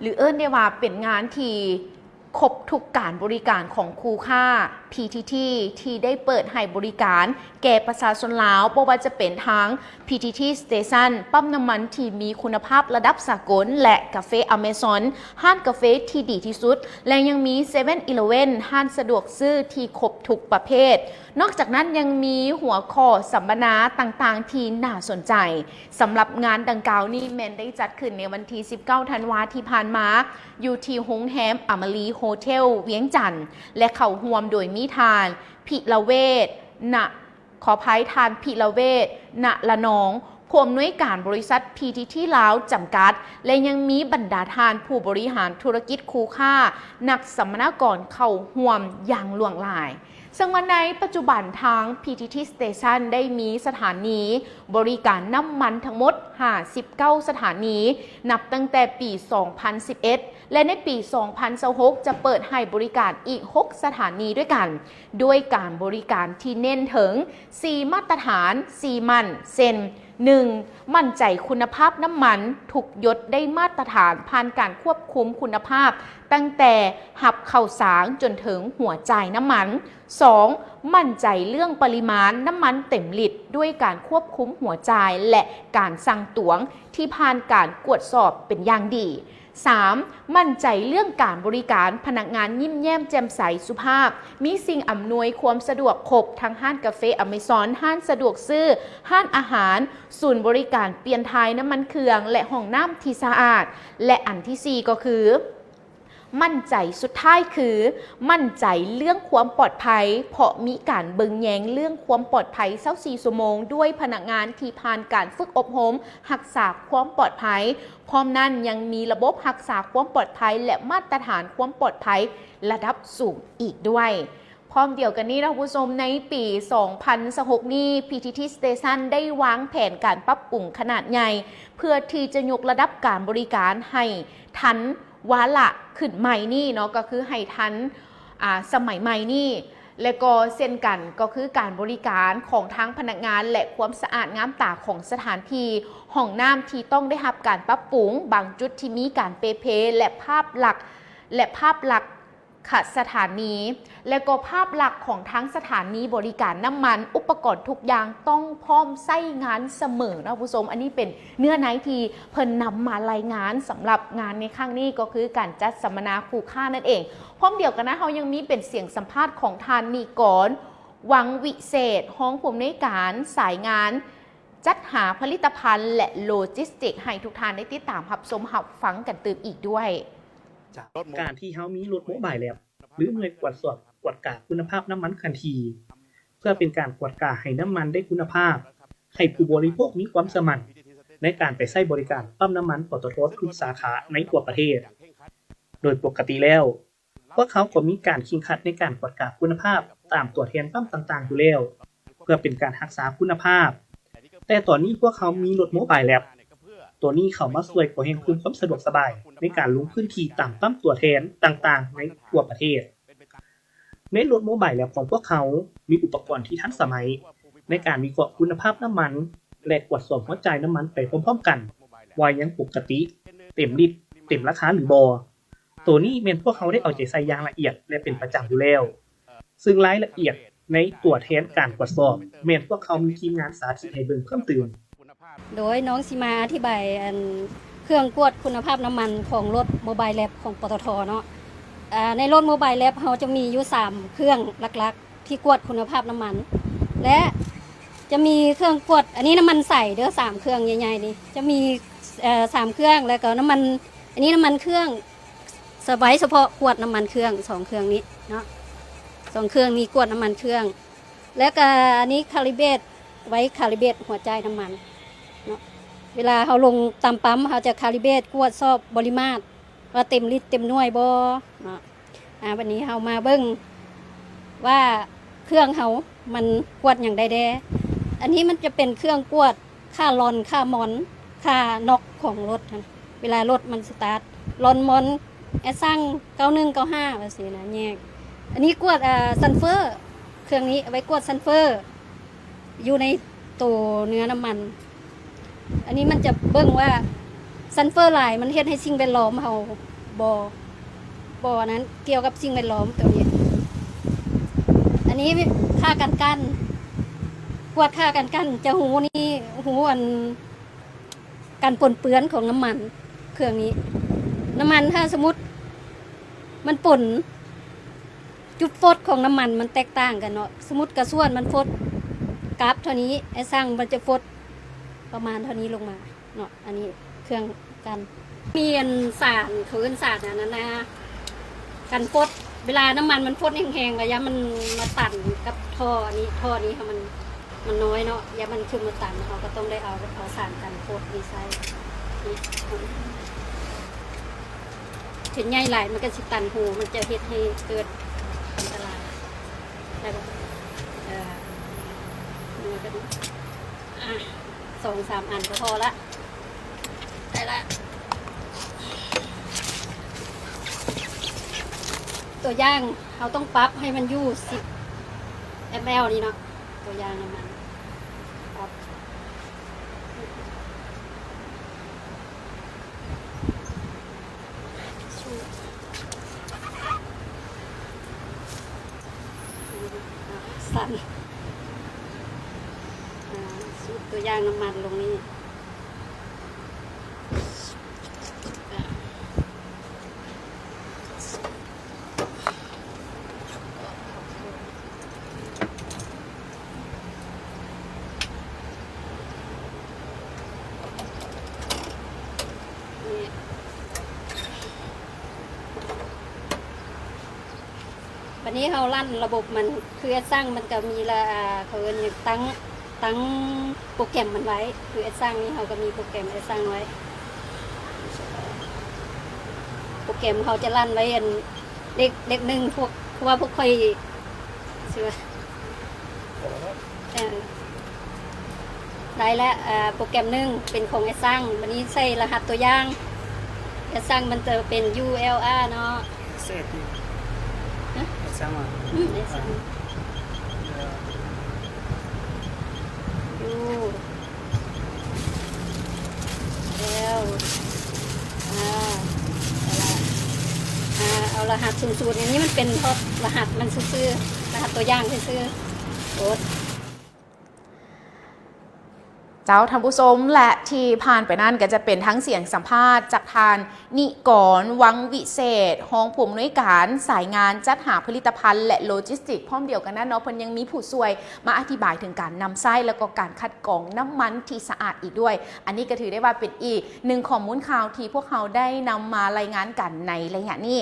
หรือเอิ้นได้ว่าเป็นงานที่ครบทุกการบริการของคูค่า PTT ที่ได้เปิดให้บริการแก่ประชาชนลาวบ่ว่าจะเป็นทั้ง PTT Station ปั๊มน้ำมันที่มีคุณภาพระดับสากลและกาแฟอเมซอนห้างกาแฟที่ดีที่สุดและยังมี7-Eleven ห้างสะดวกซื้อที่ครบทุกประเภทนอกจากนั้นยังมีหัวข้อสัมมนาต่างๆที่น่าสนใจสำหรับงานดังกล่าวนี้แมนได้จัดขึ้นในวันที่19 ธันวาคมที่ผ่านมาอยู่ที่โรงแรมอมรีโฮเทลเวียงจันทน์และเข้าร่วมโดยมีทานพิละเวศขออภัยทานพิละเวศละนองผู้อำนวยการบริษัท PTT ลาวจำกัดและยังมีบรรดาทานผู้บริหารธุรกิจคูค่านักสัมมนากรเข้าร่วมอย่างหลวงหลายซึ่งวันในปัจจุบันทาง PTT Station ได้มีสถานีบริการน้ำมันทั้งหมด59สถานีนับตั้งแต่ปี 2011 และในปี 2026 จะเปิดให้บริการอีก 6 สถานีด้วยกันด้วยการบริการที่เน้นถึง 4 มาตรฐาน 4 มันเซน 1. มั่นใจคุณภาพน้ำมันทุกหยดได้มาตรฐานผ่านการควบคุมคุณภาพตั้งแต่หับเข้าสางจนถึงหัวจ่ายน้ำมัน 2. มั่นใจเรื่องปริมาณน้ำมันเต็มลิตรด้วยการควบคุมหัวจ่ายและการสั่งตวงที่ผ่านการตรวจสอบเป็นอย่างดี 3. มั่นใจเรื่องการบริการพนักงานยิ้มแย้มแจ่มใสสุภาพมีสิ่งอำนวยความสะดวกครบทั้งห้างกาแฟอเมซอนห้างสะดวกซื้อห้างอาหารศูนย์บริการเปลี่ยนถ่ายน้ำมันเครื่องและห้องน้ำที่สะอาดและอันที่ 4 ก็คือมั่นใจสุดท้ายคือมั่นใจเรื่องความปลอดภัยเพราะมีการเบิงแยงเรื่องความปลอดภัย24 ชั่วโมงด้วยพนักงานที่ผ่านการฝึกอบรมรักษาความปลอดภัยพร้อมนั้นยังมีระบบรักษาความปลอดภัยและมาตรฐานความปลอดภัยระดับสูงอีกด้วยพร้อมเดียวกันนี้นะผู้ชมในปี 2026 นี้ PTT Station ได้วางแผนการปรับปรุงขนาดใหญ่เพื่อที่จะยกระดับการบริการให้ทันวาระขึ้นใหม่นี่เนาะก็คือให้ทันสมัยใหม่นี่และก็เช่นกันก็คือการบริการของทั้งพนักงานและความสะอาดงามตาของสถานที่ห้องน้ำที่ต้องได้รับการปรับปรุงบางจุดที่มีการเปเพและภาพลักษณ์ค่ะสถานีและก็ภาพลักษณ์ของทั้งสถานีบริการน้ำมันอุปกรณ์ทุกอย่างต้องพร้อมใช้งานเสมอนะผู้ชมอันนี้เป็นเนื้อในที่เพิ่นนำมารายงานสำหรับงานในครั้งนี้ก็คือการจัดสัมมนาคูค่านั่นเองพร้อมเดียวกันนะเขายังมีเป็นเสียงสัมภาษณ์ของทานนิกรวังวิเศษห้องผู้อำนวยการสายงานจัดหาผลิตภัณฑ์และโลจิสติกให้ทุกท่านได้ติดตามรับชมรับฟังกันตื่นอีกด้วยจากการที่เขามีรถโมบายแลบหรือหน่วยตรวจสอบกวดกาคุณภาพน้ำมันทันทีเพื่อเป็นการกวดกาให้น้ำมันได้คุณภาพให้ผู้บริโภคมีความสมั่นในการไปใช้บริการปั๊มน้ำมันปตท.ทุกสาขาในทั่วประเทศโดยปกติแล้วพวกเขาก็มีการคิงคัดในการกวดกาคุณภาพตามตัวแทนปั๊มต่างๆอยู่แล้วเพื่อเป็นการรักษาคุณภาพแต่ตอนนี้พวกเขามีรถโมบายแลบตัวนี้เขามาช่วยก่อให้เพิ่มความสะดวกสบายในการลงพื้นที่ตามปั๊มตัวแทนต่างๆในทั่วประเทศในรถโมบายแลบของพวกเขามีอุปกรณ์ที่ทันสมัยในการวิเคราะห์คุณภาพน้ำมันและตรวจสอบหัวจ่ายน้ำมันไปพร้อมๆกันว่ายังปกติเต็มลิตรเต็มราคาหรือบ่ตัวนี้แม่นพวกเขาได้เอาใจใส่อย่างละเอียดและเป็นประจำอยู่แล้วซึ่งรายละเอียดในตัวแทนการตรวจสอบแม่นพวกเขามีทีมงานสาธิตให้เบิ่งเพิ่มเติมโดยน้องสิมาอธิบายเครื่องกวดคุณภาพน้ำมันของรถโมบายแลบของปตท.เนาะในรถโมบายแลบเขาจะมีอยู่3เครื่องหลักๆที่กวดคุณภาพน้ำมันและจะมีเครื่องกวดอันนี้น้ำมันใสเด้อ3เครื่องใหญ่ๆนี่จะมี3เครื่องแล้วก็น้ำมันอันนี้น้ำมันเครื่องสบายเฉพาะกวดน้ำมันเครื่อง2เครื่องนี้เนาะ2เครื่องนี้กวดน้ำมันเครื่องแล้วก็อันนี้คาลิเบตไว้คาลิเบตหัวใจน้ำมันเวลาเขาลงตามปั๊มเขาจะคาลิเบตกวดสอบบริมาตรว่าเต็มลิตรเต็มหน่วยบ่เนาะวันนี้เขามาเบิ่งว่าเครื่องเขามันกวดอย่างใดแดอันนี้มันจะเป็นเครื่องกวดค่าลอนค่ามอนค่าน็อกของรถเวลารถมันสตาร์ทลอนมอนแอสซัง9195ว่าสินะแยกอันนี้กวดซัลเฟอร์เครื่องนี้เอาไว้กวดซัลเฟอร์อยู่ในตัวเนื้อน้ำมันอันนี้มันจะเบิ่งว่า ซัลเฟอร์หลายมันเฮ็ดให้สิ่งแวดล้อมเฮาบ่นั้นเกี่ยวกับสิ่งแวดล้อมตัวนี้ อันนี้ค่ากันกั้นกวดค่ากันกั้นจะหูนี่หูอันการปนเปื้อนของน้ำมันเครื่องนี้น้ำมันถ้าสมมติมันป่นจุดฟดของน้ำมันมันแตกต่างกันเนาะสมมติกระส่วนมันฟดกราฟเท่านี้ไอ้สร้างมันจะฟดประมาณเท่านี้ลงมาเนาะอันนี้เครื่องกันมีอันสารเขาเอิ้นสารอันนั้นนะกันฟดเวลาน้ำมันมันฟดแห้งๆระยะมันมาตันกับท่ออันนี้ท่อนี้ค่ะมันน้อยเนาะยามันขึ้นมาตันเขาก็ต้องได้เอาสารกันฟดดีไซน์นี่ถึงใหญ่หลายมันก็สิตันหูมันจะเฮ็ดให้เกิดอันตรายได้บ่มันก็2-3 อันก็พอละได้ละตัวย่างเราต้องปรับให้มันอยู่10 ml นี่เนาะตัวย่างน้ำมันปรับสั่นสูตรตัวย่างน้ำมันลงนี่วันนี้เขาลั่นระบบมันคือสร้างมันก็มีละเขาเรียกตั้งโปรแกรมมันไว้คือสร้างนี้เขาก็มีโปรแกรมสร้างไว้โปรแกรมเขาจะลั่นไว้อันเด็กหนึ่งพวกว่าพวกค่อยเชื่อได้แล้วโปรแกรมหนึ่งเป็นของสร้างวันนี้ใส่รหัสตัวอย่างสร้างมันจะเป็น ULR เนาะsama ดูแล้วเอารหัสสูตรอย่างนี้มันเป็นรหัสมันซื่อรหัสตัวอย่างซื่อโอ๊ต เจ้าท่านผู้ชมและที่ผ่านไปนั่นก็จะเป็นทั้งเสียงสัมภาษณ์จากทานนิกรวังวิเศษห้องผู้อำนวยการสายงานจัดหาผลิตภัณฑ์และโลจิสติกส์พร้อมเดียวกันนั้นเนาะเพิ่นยังมีผู้ช่วยมาอธิบายถึงการนำไส้แล้วก็การคัดกรองน้ำมันที่สะอาดอีกด้วยอันนี้ก็ถือได้ว่าเป็นอีกหนึ่งข้อมูลข่าวที่พวกเขาได้นำมารายงานกันในระยะนี้